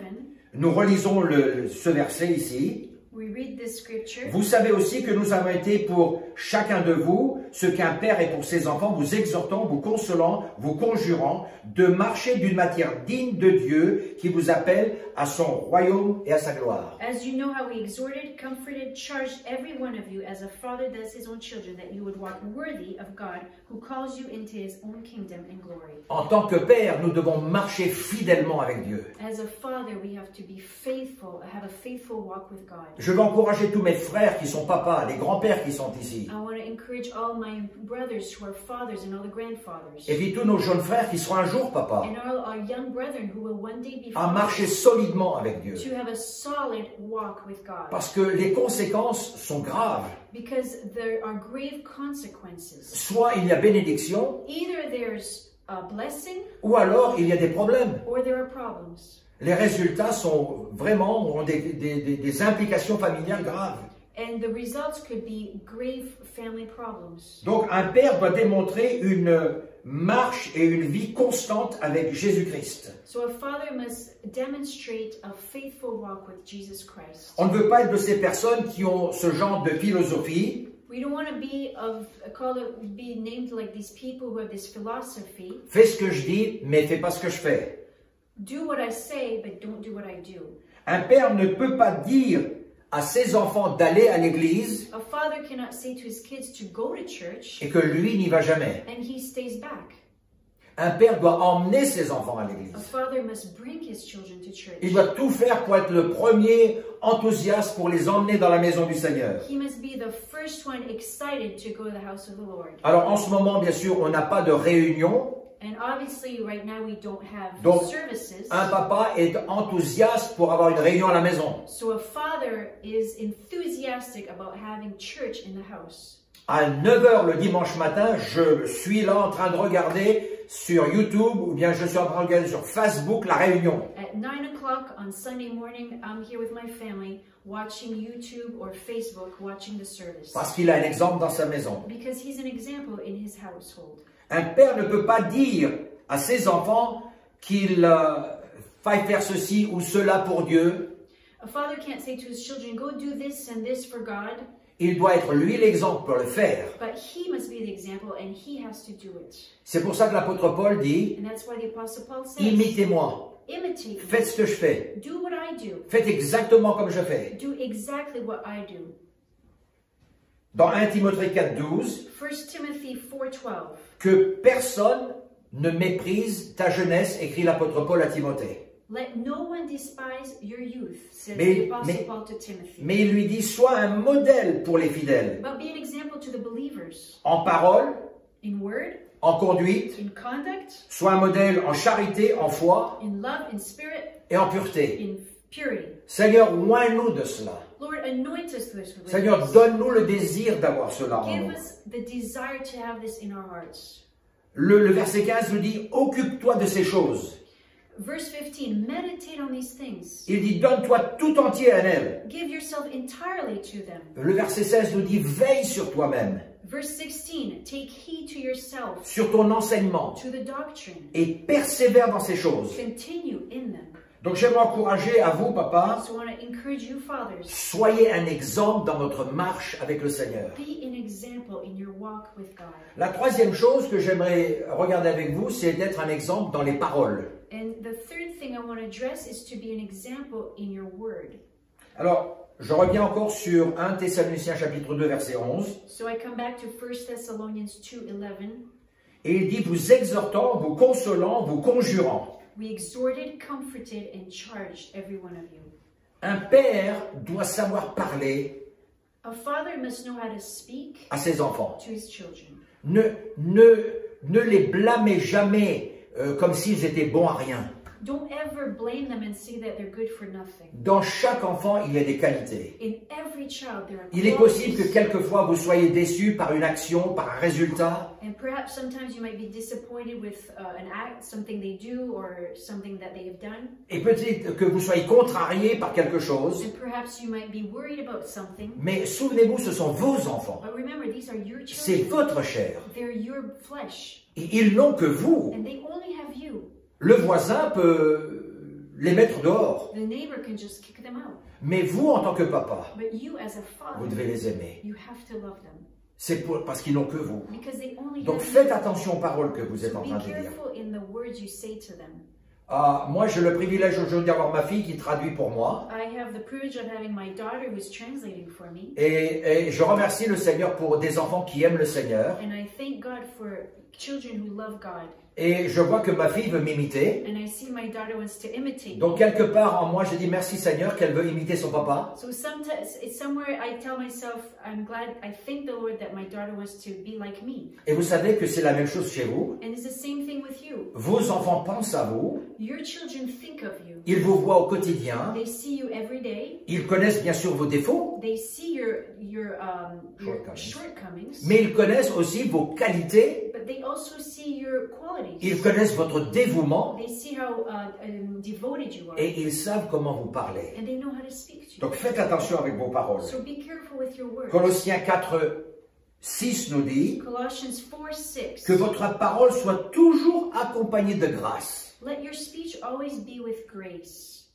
A: nous relisons ce verset ici.
B: we read this scripture.
A: Vous savez aussi que nous avons été pour chacun de vous ce qu'un père est pour ses enfants, vous exhortant, vous consolant, vous conjurant de marcher d'une matière digne de Dieu qui vous appelle à son royaume et à sa gloire.
B: As you know how we exhorted, comforted, charged every one of you as a father does his own children, that you would walk worthy of God who calls you into his own kingdom and glory.
A: En tant que père, nous devons marcher fidèlement avec Dieu.
B: As a father, we have to be faithful, have a faithful walk with God.
A: Je veux encourager tous mes frères qui sont papas, les grands-pères qui sont ici.
B: I want to encourage all my brothers who are fathers and all the grandfathers.
A: Et puis tous nos jeunes frères qui seront un jour papas,
B: And all our young brethren who will one day be
A: à
B: fathers,
A: marcher solidement avec Dieu.
B: to have a solid walk with God.
A: Parce que les conséquences sont graves.
B: Because there are grave consequences.
A: Soit il y a bénédiction,
B: Either there's a blessing
A: ou alors il y a des problèmes.
B: or there are problems.
A: Les résultats sont vraiment, ont des implications familiales graves.
B: And the results could be grave family problems.
A: Donc un père doit démontrer une marche et une vie constante avec Jésus-Christ.
B: So a father must demonstrate a faithful walk with Jesus Christ.
A: On ne veut pas être de ces personnes qui ont ce genre de philosophie.
B: We don't want to be named like these people who have this philosophy.
A: Fais ce que je dis, mais fais pas ce que je fais.
B: Do what I say, but don't do what I do.
A: Un père ne peut pas dire à ses enfants d'aller à l'église
B: A father cannot say to his kids to go to church
A: et que lui n'y va jamais.
B: and he stays back.
A: Un père doit emmener ses enfants à
B: A
A: l'église.
B: father must bring his children to church.
A: Il doit tout faire pour être le premier enthousiaste pour les emmener dans la maison du Seigneur.
B: He must be the first one excited to go to the house of the Lord.
A: Alors en ce moment, bien sûr, on n'a pas de réunion.
B: And obviously, right now we don't have
A: Donc,
B: services.
A: un papa est enthousiaste pour avoir une réunion à la maison.
B: So a father is enthusiastic about having church in the house.
A: À 9 h le dimanche matin, je suis là en train de regarder sur YouTube ou bien je suis en train de regarder sur Facebook la réunion.
B: At 9 o'clock on Sunday morning, I'm here with my family watching YouTube or Facebook, watching the service.
A: Parce qu'il a un exemple dans sa maison.
B: Because he's an example in his household.
A: Un père ne peut pas dire à ses enfants qu'il faille faire ceci ou cela pour Dieu.
B: A father can't say to his children, go do this and this for God.
A: Il doit être lui l'exemple pour le faire.
B: But he must be the example and he has to do it.
A: C'est pour ça que l'apôtre Paul dit,
B: And that's why the Apostle Paul says,
A: imitez-moi,
B: imitate me.
A: faites ce que je fais,
B: Do what I do.
A: faites exactement comme je fais.
B: Do exactly what I do.
A: Dans 1 Timothée 4,12,
B: 1 Timothy 4:12.
A: que personne ne méprise ta jeunesse, écrit l'apôtre Paul à Timothée.
B: Let no one despise your youth, says
A: Mais-
B: the Apostle
A: mais-
B: Paul to Timothy.
A: Mais il lui dit, sois un modèle pour les fidèles,
B: But be an example to the believers
A: en parole,
B: in word,
A: en conduite,
B: in conduct,
A: sois un modèle en charité, en foi
B: in love, in spirit,
A: et en pureté.
B: in purity.
A: Seigneur, oins-nous de cela.
B: Lord, anoint us with this.
A: Seigneur, donne-nous le désir d'avoir cela en
B: Give
A: nous.
B: us the desire to have this in our hearts.
A: Le verset 15 nous dit, occupe-toi de ces choses.
B: Verse 15, meditate on these things.
A: Il dit, donne-toi tout entier à elle.
B: Give yourself entirely to them.
A: Le verset 16 nous dit, veille sur toi-même,
B: Verse 16, take heed to yourself,
A: sur ton enseignement,
B: to the doctrine.
A: et persévère dans ces choses.
B: Continue in them.
A: Donc j'aimerais encourager à vous, papa,
B: So I want to encourage you, fathers,
A: soyez un exemple dans votre marche avec le Seigneur.
B: be an example in your walk with God.
A: La troisième chose que j'aimerais regarder avec vous, c'est d'être un exemple dans les paroles.
B: And the third thing I want to address is to be an example in your word.
A: Alors, je reviens encore sur 1 Thessaloniciens chapitre 2, verset 11.
B: So I come back to 1 Thessalonians 2:11.
A: Et il dit, vous exhortant, vous consolant, vous conjurant.
B: We exhorted, comforted, and charged every one of you.
A: Un père doit savoir parler
B: A father must know how to speak
A: à ses enfants.
B: to his children.
A: Ne les blâmez jamais comme s'ils étaient bons à rien.
B: Don't ever blame them and say that they're good for nothing.
A: Dans chaque enfant, il y a des qualités.
B: In every child, there are
A: Il est possible que
B: qualities.
A: quelquefois vous soyez déçus par une action, par un résultat.
B: And perhaps sometimes you might be disappointed with an act, something they do, or something that they have done.
A: Et peut-être que vous soyez contrariés par quelque chose.
B: And perhaps you might be worried about something.
A: Mais souvenez-vous, ce sont vos enfants.
B: But remember, these are your
A: C'est
B: children.
A: votre chair.
B: They're your flesh.
A: Et ils n'ont que vous.
B: And they only have you.
A: Le voisin peut les mettre dehors.
B: The neighbor can just kick them out.
A: Mais vous, en tant que papa,
B: But you as a
A: vous
B: father,
A: devez les aimer.
B: you have to love them.
A: C'est parce qu'ils n'ont que vous.
B: Because they only
A: Donc
B: have
A: faites
B: you.
A: attention aux paroles que vous êtes
B: So
A: en
B: be
A: train de dire.
B: careful in the words you say to them.
A: Moi, j'ai le privilège aujourd'hui d'avoir ma fille qui traduit pour moi.
B: I have the privilege of having my daughter who's translating for me.
A: Et je remercie le Seigneur pour des enfants qui aiment le Seigneur.
B: And I thank God for children who love God.
A: Et je vois que ma fille veut m'imiter.
B: And I see my daughter wants to imitate
A: Donc,
B: me.
A: quelque part en moi, je dis merci Seigneur qu'elle veut imiter son papa.
B: So sometimes, it's somewhere I tell myself, I'm glad, I thank the Lord that my daughter wants to be like me.
A: Et vous savez que c'est la même chose chez vous.
B: And it's the same thing with you.
A: Vos enfants pensent à vous.
B: Your children think of you.
A: Ils vous voient au quotidien.
B: They see you every day.
A: Ils connaissent bien sûr vos défauts.
B: They see your
A: Shortcomings.
B: shortcomings.
A: Mais ils connaissent aussi vos qualités.
B: But they also see your qualities.
A: Ils connaissent votre dévouement.
B: They see how devoted you are.
A: Et ils savent comment vous parler.
B: And they know how to speak to you.
A: Donc faites attention avec vos paroles.
B: So be careful with your words.
A: Colossiens 4, 6 nous dit
B: Colossians 4:6.
A: que votre parole soit toujours accompagnée de grâce,
B: Let your speech always be with grace,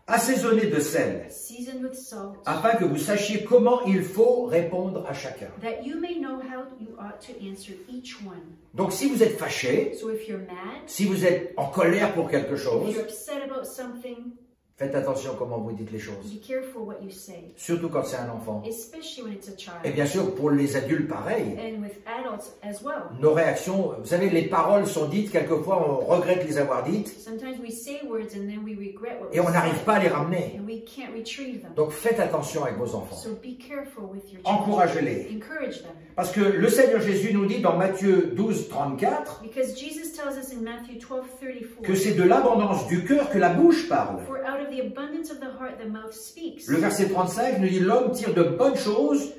A: assaisonnée de sel,
B: seasoned with salt,
A: afin que vous sachiez comment il faut répondre à chacun.
B: that you may know how you ought to answer each one.
A: Donc si vous êtes fâché,
B: So if you're mad,
A: si vous êtes en colère pour quelque
B: if
A: chose,
B: you're upset about something,
A: faites attention comment vous dites les choses.
B: be careful what you say,
A: Surtout quand c'est un enfant.
B: especially when it's a
A: Et
B: child.
A: bien sûr, pour les adultes, pareil.
B: And with adults as well.
A: Nos réactions, vous savez, les paroles sont dites, quelquefois on regrette les avoir dites,
B: Sometimes we say words and then we regret what
A: et
B: we
A: on n'arrive
B: say,
A: pas à les ramener.
B: and we can't retrieve them.
A: Donc faites attention avec vos enfants.
B: So be careful with your children.
A: Encouragez-les.
B: Encourage them.
A: Parce que le Seigneur Jésus nous dit dans Matthieu 12, 34,
B: Because Jesus tells us in Matthew 12:34,
A: que c'est de l'abondance du cœur que la bouche parle.
B: for out of the abundance of the heart the mouth speaks.
A: Le verset 35 nous dit, l'homme tire de bonnes choses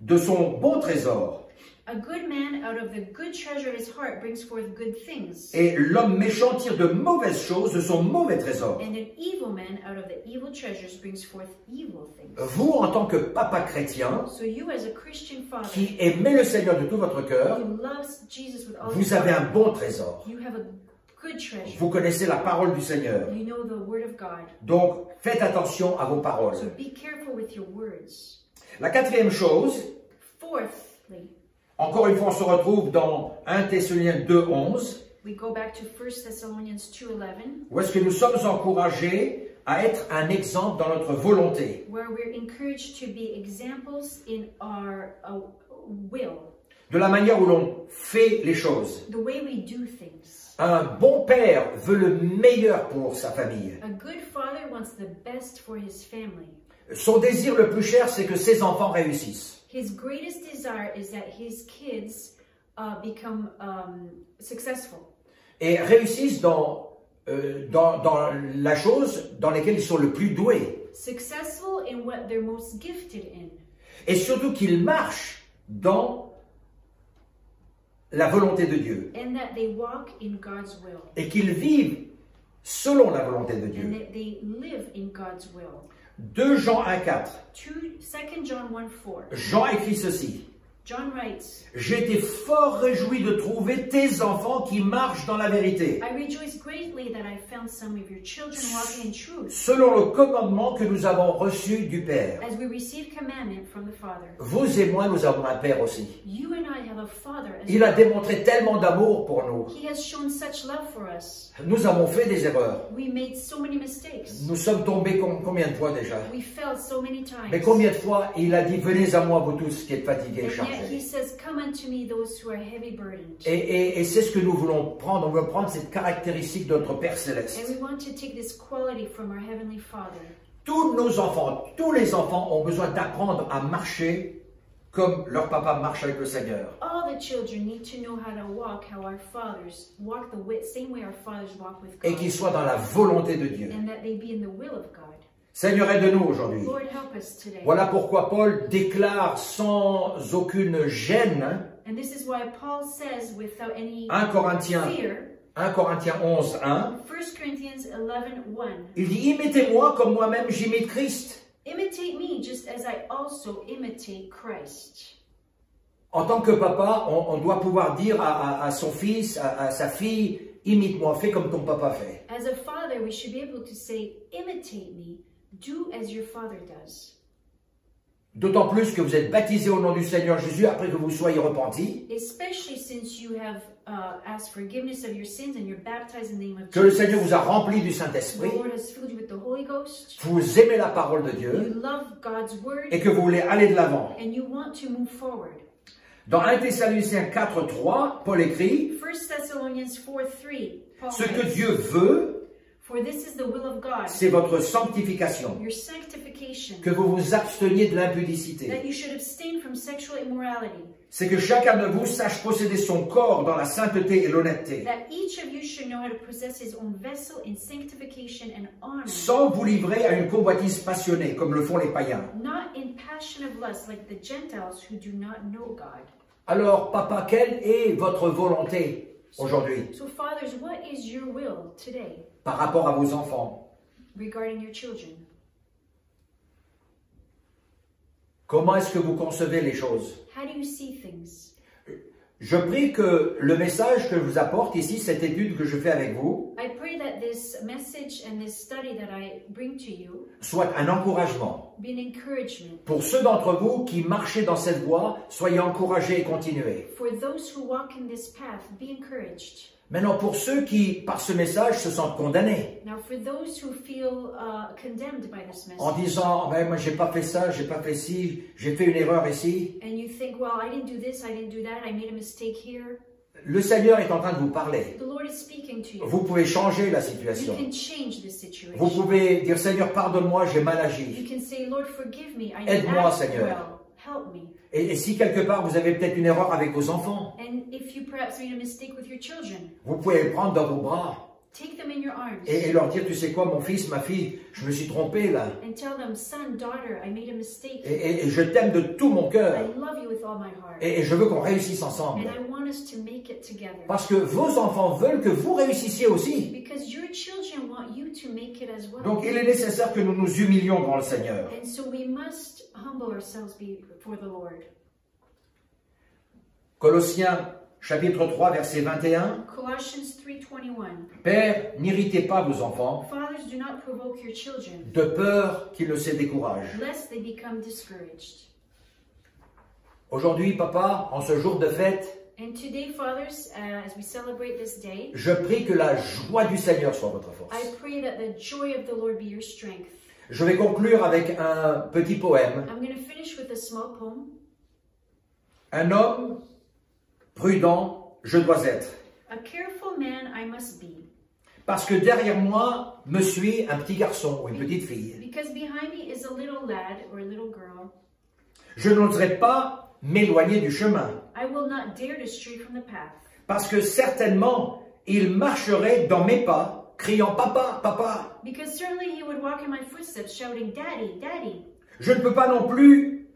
A: de son bon trésor,
B: A good man out of the good treasure of his heart brings forth good things.
A: et l'homme méchant tire de mauvaises choses de son mauvais trésor.
B: And an evil man out of the evil treasures brings forth evil things.
A: Vous, en tant que papa chrétien,
B: So you as a Christian father
A: qui aimez le Seigneur de tout votre cœur,
B: who loves Jesus with all
A: vous
B: your
A: avez un
B: heart,
A: bon trésor.
B: you have a good treasure.
A: Vous connaissez la parole du Seigneur.
B: You know the word of God.
A: Donc, faites attention à vos paroles.
B: So be careful with your words.
A: La quatrième chose,
B: Fourthly,
A: encore une fois, on se retrouve dans 1 Thessaloniciens 2, 11,
B: we go back to 1 Thessalonians 2:11,
A: où est-ce que nous sommes encouragés à être un exemple dans notre volonté.
B: where we're encouraged to be examples in our will,
A: De la manière où l'on fait les choses.
B: the way we do things.
A: Un bon père veut le meilleur pour sa famille.
B: A good father wants the best for his family.
A: Son désir le plus cher, c'est que ses enfants réussissent.
B: His greatest desire is that his kids become successful.
A: Et réussissent dans la chose dans laquelle ils sont le plus doués.
B: Successful in what they're most gifted in.
A: Et surtout qu'ils marchent dans la volonté de Dieu.
B: And that they walk in God's will.
A: Et qu'ils vivent selon la volonté de
B: and
A: Dieu.
B: that they live in God's will.
A: 2 Jean 1,4.
B: 2 John 1:4.
A: Jean écrit ceci.
B: John writes,
A: J'ai été fort réjoui de trouver tes enfants qui marchent dans la vérité,
B: I rejoice greatly that I found some of your children walking in truth,
A: selon le commandement que nous avons reçu du Père.
B: as we receive commandment from the Father.
A: Vous et moi, nous avons un Père aussi.
B: You and I have a Father as
A: Il a
B: well.
A: démontré tellement d'amour pour nous.
B: He has shown such love for us.
A: Nous avons fait des erreurs.
B: We made so many mistakes.
A: Nous sommes tombés combien de fois déjà?
B: We failed so many times.
A: Mais combien de fois il a dit, venez à moi vous tous qui êtes fatigués et
B: And yet he
A: chargés.
B: says, come unto me those who are heavy burdened.
A: Et c'est ce que nous voulons prendre. On veut prendre cette caractéristique de notre Père Céleste.
B: And we want to take this quality from our Heavenly Father.
A: Tous nos enfants, tous les enfants ont besoin d'apprendre à marcher comme leur papa marche avec le Seigneur.
B: All the children need to know how to walk, how our fathers walk same way our fathers walk with
A: Et
B: God.
A: qu'ils soient dans la volonté de Dieu.
B: And that they be in the will of God.
A: Seigneur, aide-nous aujourd'hui.
B: Lord, help us today.
A: Voilà pourquoi Paul déclare sans aucune gêne,
B: And this is why Paul says, without any
A: 1 Corinthiens
B: fear,
A: 11, 1,
B: 1 Corinthians 11:1,
A: il dit, imitez-moi comme moi-même j'imite Christ.
B: imitate me just as I also imitate Christ.
A: En tant que papa, on doit pouvoir dire à son fils, à sa fille, imite-moi, fais comme ton papa fait.
B: As a father, we should be able to say, imitate me, do as your father does.
A: D'autant plus que vous êtes baptisés au nom du Seigneur Jésus après que vous soyez repentis,
B: Especially since you have asked forgiveness of your sins and you're baptized in the name of
A: que le
B: Jesus.
A: Seigneur vous a rempli du
B: The
A: Saint-Esprit,
B: Lord has filled you with the Holy Ghost.
A: vous aimez la parole de Dieu
B: You love God's word
A: et que vous voulez aller de l'avant.
B: and you want to move forward.
A: Dans 1 Thessaloniciens 4, 3, Paul écrit,
B: 1 Thessalonians 4:3, Paul
A: ce que
B: writes,
A: Dieu veut,
B: for this is the will of God,
A: c'est votre sanctification,
B: your sanctification,
A: que vous vous absteniez de l'impudicité.
B: that you should abstain from sexual immorality,
A: C'est que chacun de vous sache posséder son corps dans la sainteté et l'honnêteté,
B: that each of you should know how to possess his own vessel in sanctification and honor,
A: sans vous livrer à une convoitise passionnée comme le font les païens.
B: not in passion of lust like the Gentiles who do not know God.
A: Alors, papa, quelle est votre volonté aujourd'hui
B: So fathers, what is your will today
A: par rapport à vos enfants?
B: regarding your children?
A: Comment est-ce que vous concevez les choses?
B: How do you see things?
A: Je prie que le message que je vous apporte ici, cette étude que je fais avec vous,
B: I pray that this message and this study that I bring to you
A: soit un encouragement.
B: be an encouragement.
A: Pour ceux d'entre vous qui marchez dans cette voie, soyez encouragés et continuez.
B: For those who walk in this path, be encouraged.
A: Maintenant, pour ceux qui, par ce message, se sentent condamnés,
B: Now, for those who feel condemned by this
A: en
B: message,
A: disant, moi j'ai pas fait ça, j'ai pas fait ci, j'ai fait une erreur ici,
B: and you think, well, I didn't do this, I didn't do that, I made a mistake here,
A: le Seigneur est en train de vous parler.
B: the Lord is speaking to you.
A: Vous pouvez changer la
B: You
A: situation.
B: can change the situation.
A: Vous pouvez dire, Seigneur, pardonne-moi, j'ai mal
B: You
A: agi.
B: can say, Lord, forgive me, I didn't
A: Aide-moi,
B: act
A: Seigneur.
B: well, help me.
A: Et si quelque part vous avez peut-être une erreur avec vos enfants,
B: And if you perhaps made a mistake with your children,
A: vous pouvez les prendre dans vos bras
B: take them in your arms
A: et leur dire, tu sais quoi, mon fils, ma fille, je me suis trompé là.
B: and tell them, son, daughter, I made a mistake.
A: Et je t'aime de tout mon
B: I
A: cœur.
B: love you with all my heart.
A: Et je veux qu'on réussisse ensemble.
B: And I want us to make it together.
A: Parce que vos enfants veulent que vous réussissiez aussi.
B: Because your children want you to make it as well.
A: Donc il est nécessaire que nous nous humilions devant le Seigneur.
B: And so we must humble ourselves before the Lord.
A: Colossiens chapitre 3 verset 21.
B: Colossians 3:21.
A: Père, n'irritez pas vos enfants,
B: Fathers, do not provoke your children,
A: de peur qu'ils ne se découragent.
B: lest they become discouraged.
A: Aujourd'hui, papa, en ce jour de fête,
B: And today, fathers, as we celebrate this day,
A: je prie que la joie du Seigneur soit votre force.
B: I pray that the joy of the Lord be your strength.
A: Je vais conclure avec un petit poème.
B: I'm going to finish with a small poem.
A: Un homme prudent, je dois être.
B: A careful man I must be,
A: Parce que derrière moi me suit un petit garçon ou une petite fille.
B: because behind me is a little lad or a little girl.
A: Je n'oserai pas m'éloigner du chemin.
B: I will not dare to stray from the path,
A: Parce que certainement, il marcherait dans mes pas, criant « Papa, papa ».
B: because certainly he would walk in my footsteps shouting, Daddy, Daddy.
A: Je ne peux pas non plus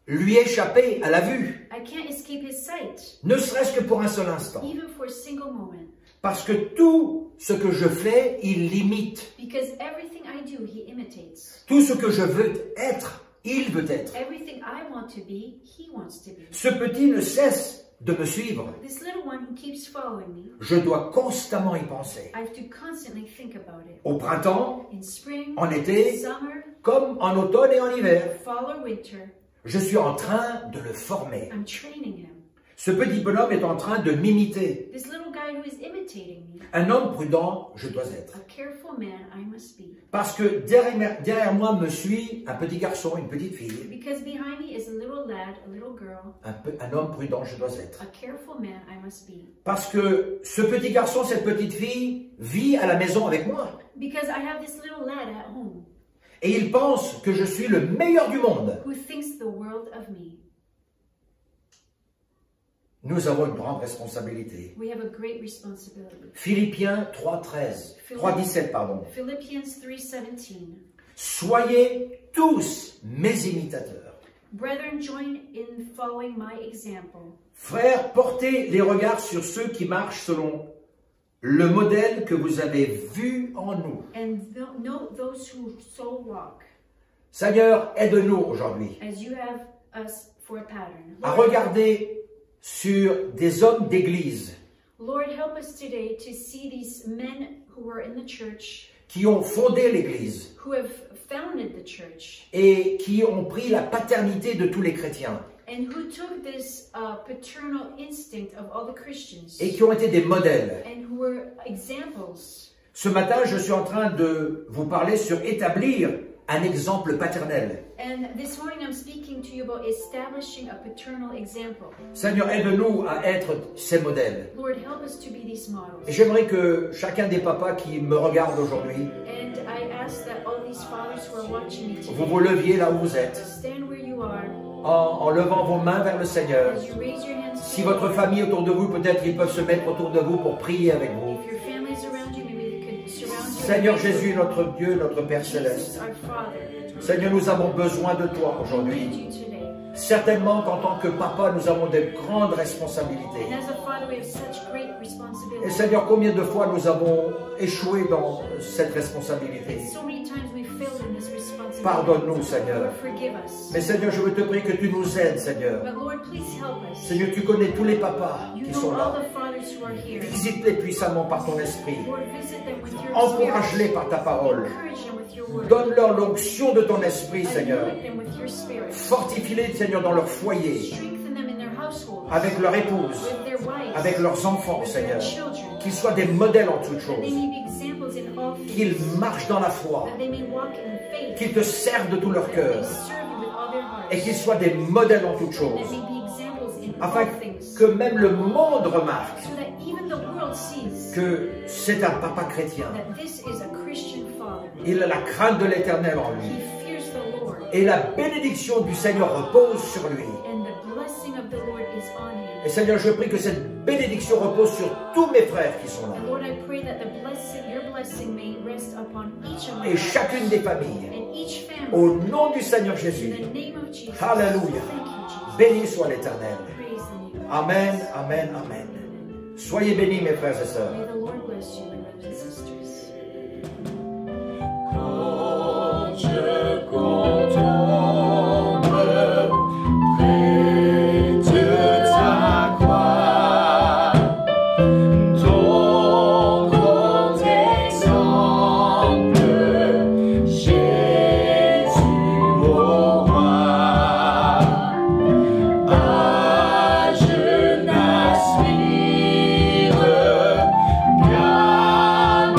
A: lui échapper à la vue,
B: I can't escape his sight,
A: ne serait-ce que pour un seul instant.
B: even for a single moment.
A: Parce que tout ce que je fais, il l'imite.
B: Because everything I do, he imitates.
A: Tout ce que je veux être, il veut être.
B: Everything I want to be, he wants to be.
A: Ce petit ne cesse de me suivre.
B: This little one who keeps following me,
A: Je dois constamment y penser.
B: I have to constantly think about it.
A: Au printemps,
B: In spring,
A: en été,
B: summer,
A: comme en automne et en hiver.
B: fall or winter,
A: Je suis en train de le former.
B: I'm training him.
A: Ce petit bonhomme est en train de m'imiter.
B: This little guy who is imitating me,
A: Un homme prudent, je dois être.
B: a careful man I must be.
A: Parce que derrière moi me suit un petit garçon, une petite fille.
B: Because behind me is a little lad, a little girl,
A: Un homme prudent, je dois être.
B: a careful man I must be.
A: Parce que ce petit garçon, cette petite fille, vit à la maison avec moi.
B: Because I have this little lad at home
A: Et il pense que je suis le meilleur du monde.
B: who thinks the world of me.
A: Nous avons une grande responsabilité.
B: We have a great responsibility.
A: Philippiens 3:17, pardon.
B: Philippians 3:17.
A: Soyez tous mes imitateurs.
B: Brethren, join in following my example.
A: Frères, portez les regards sur ceux qui marchent selon le modèle que vous avez vu en nous.
B: And note those who so walk,
A: Seigneur, aide-nous aujourd'hui
B: as you have us for a pattern.
A: à regarder sur des hommes d'église
B: Lord, help us today to see these men who were in the church,
A: qui ont fondé l'église
B: who have founded the church,
A: et qui ont pris la paternité de tous les chrétiens
B: and who took this paternal instinct of all the Christians,
A: et qui ont été des modèles.
B: and who were examples.
A: Ce matin, je suis en train de vous parler sur établir un exemple paternel.
B: And this morning I'm speaking to you about establishing a paternal example.
A: Seigneur, aide-nous à être ces modèles.
B: Lord, help us to be these models.
A: Et j'aimerais que chacun des papas qui me regardent aujourd'hui,
B: And I ask that all these fathers who are watching me
A: vous
B: today,
A: vous leviez là où vous êtes,
B: stand where you are,
A: en levant vos mains vers le Seigneur.
B: as you raise your hands.
A: Si votre famille autour de vous, peut-être ils peuvent se mettre autour de vous pour prier avec vous.
B: If your family is around you, maybe they could surround you.
A: Seigneur Jésus, notre Dieu, notre Père
B: Jesus,
A: Céleste.
B: our Father,
A: Seigneur, nous avons besoin de toi
B: we
A: aujourd'hui.
B: need you today.
A: Certainement qu'en tant que papa, nous avons de grandes responsabilités.
B: And as a father, we have such great
A: Et
B: responsibility.
A: Seigneur, combien de fois nous avons échoué dans cette responsabilité?
B: So many times we failed in this responsibility.
A: Pardonne-nous, Seigneur.
B: Lord, forgive us.
A: Mais Seigneur, je veux te prier que tu nous aides, Seigneur.
B: But Lord, please help us.
A: Seigneur, tu connais tous les papas
B: You
A: qui
B: know
A: sont
B: all
A: là.
B: the fathers who are here.
A: Visite-les puissamment par ton esprit.
B: Lord, visit them with your
A: Encourage-les
B: spirit.
A: par ta parole.
B: Encourage them with your word.
A: Donne-leur l'onction de ton esprit, Seigneur.
B: Anoint them with your spirit.
A: Fortifie-les, Seigneur, dans leur foyer,
B: Strengthen them in their households.
A: avec leur épouse,
B: With their wives.
A: avec leurs enfants,
B: With their
A: Seigneur.
B: children.
A: Qu'ils soient des modèles en toutes
B: That they
A: choses.
B: may be examples in all
A: Qu'ils
B: things.
A: marchent dans la foi.
B: That they may walk in faith.
A: Qu'ils te servent de tout leur
B: That
A: cœur.
B: they serve you with all their hearts.
A: Et qu'ils soient des modèles en toutes
B: That
A: choses.
B: they be examples in
A: Afin
B: all things.
A: que même le monde remarque
B: So that even the world sees
A: que c'est un papa chrétien.
B: that this is a Christian father.
A: Il a la crainte de l'éternel en lui.
B: He fears the Lord.
A: Et la bénédiction du Seigneur repose sur lui.
B: And the blessing of the Lord is on him.
A: Et Seigneur, je prie que cette bénédiction repose sur tous mes frères qui sont là.
B: And Lord, I pray that your blessing may rest upon each of my
A: Et
B: brothers
A: chacune des familles.
B: and each family.
A: Au nom du Seigneur
B: In
A: Jésus.
B: the name of Jesus.
A: Alléluia.
B: Thank you, Jesus.
A: Béni soit l'Éternel.
B: Praise the name.
A: Amen, amen, amen. Soyez bénis, mes frères et sœurs.
B: May the Lord bless you, my brothers and sisters.
C: Quand je contemple près de ta croix, ton grand exemple, Jésus mon roi, je n'aspire qu'à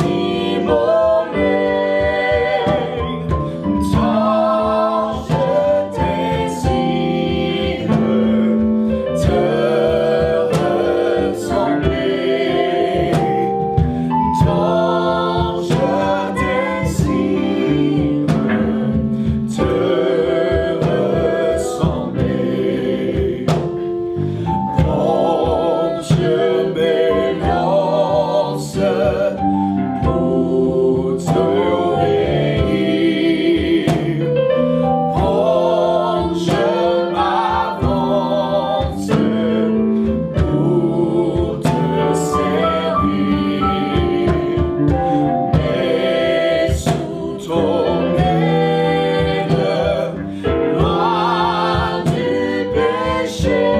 C: share.